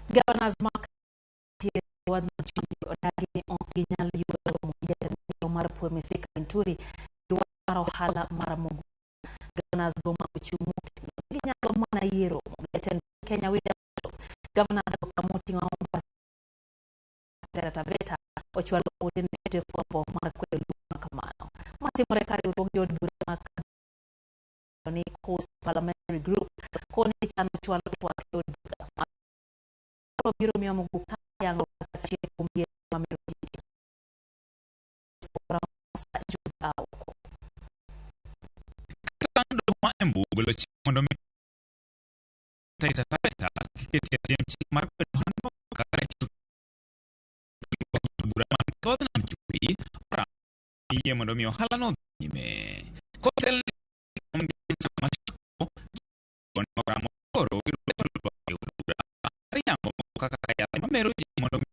Governors Mark Odagi Onginyal Yugo Omar Pumithika Nturi Duaro Hala Maramugu Governors Goma Kuchumuti Ginyalo Mana Yero Kenya William Governors Kamuti Ngomba Taveta Ochwalo Odinete Fopo Markwelu Makamano Mati Morekari Ubogyo Burama ni Coast Parliamentary Group Kone Chano Chwalo Twakyo Buda Biro Miamugu Yang Kachi Kumbia Mameroji Tando Maembu Bulo Chimondo Taita Taita Kiti Tiamchi Marco Hano Karachu Burama Kodna Mchupi Ra Iye Mondomio Halano Nime Kotel Mashiko Bonora Moro Riango Kakaya Mameroji Mondomi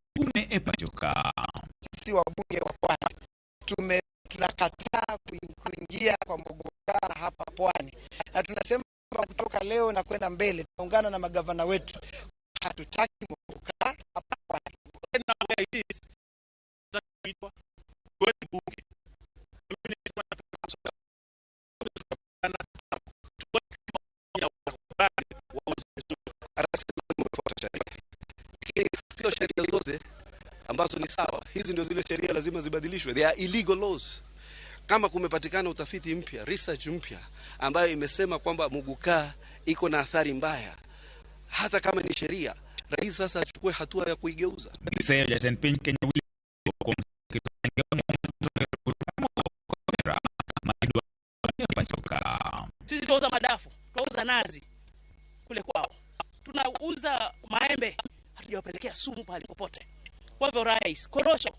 Epachoka sisi wabunge wa Pwani tunakataa kuingia kwa mgogoro hapa Pwani, na tunasema kutoka leo na kwenda mbele tuungana na magavana wetu, hatutaki mgogoro hapa Pwani. Sio sheria zote ambazo ni sawa. Hizi ndio zile sheria lazima zibadilishwe. They are illegal laws. Kama kumepatikana utafiti mpya, research mpya ambayo imesema kwamba muguka iko na athari mbaya, hata kama ni sheria, rais sasa achukue hatua ya kuigeuza. Sisi tunauza madafu, tunauza nazi kule kwao. Tunauza maembe, hatujawapelekea sumu pale popote. Wavyo rais, korosho.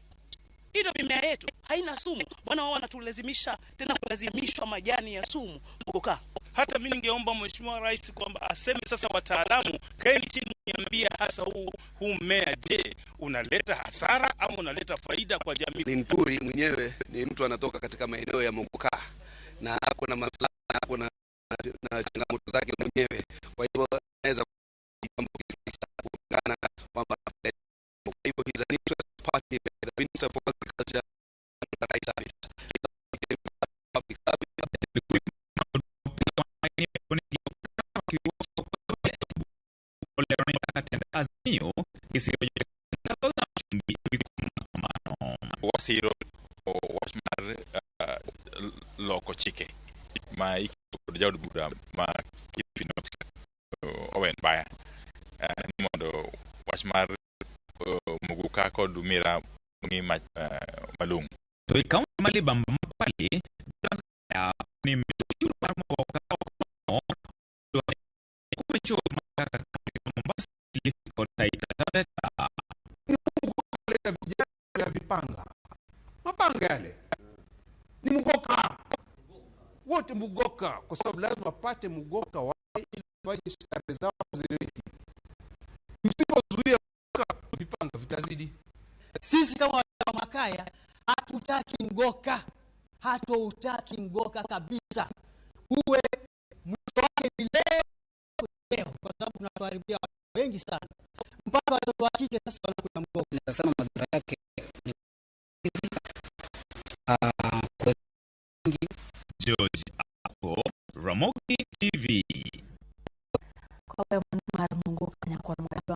Hiyo mimea yetu haina sumu. Bwana wao wanatulazimisha tena kulazimishwa majani ya sumu mgoka. Hata mimi ningeomba Mheshimiwa Rais kwamba aseme sasa wataalamu kaeni chini niambia hasa huu mmea je unaleta hasara ama unaleta faida kwa jamii. Ni Nturi mwenyewe ni mtu anatoka katika maeneo ya Mogoka na ako na maslahi, ako na changamoto zake mwenyewe. Kwa hivyo anaweza kuungana kwamba kwa hivyo he's an interest party the Minister for Agriculture and Rice Service. Public service wasiro washmar loko chike ma ikojawd buda ma kifino owen baya ni mondo washmar muguka ko dumira ni malung to ikaw malibamba mapali ya ni mshuru marmoka do kumecho makaka Mombasa liko Taita Taveta kuleta vijana ya vipanga mapanga yale ni mugoka wote mugoka, kwa sababu lazima pate mugoka wale ili waje stare zao zileweki. Msipozuia vipanga vitazidi. Sisi kama Makaya hatutaki mgoka, hatutaki mgoka kabisa. Uwe mwisho wake leo, kwa sababu tunatuharibia wengi sana. Mpaka watoto wa kike sasa wanakuwa mgoka. Nasema madhara yake ni kwa wingi. George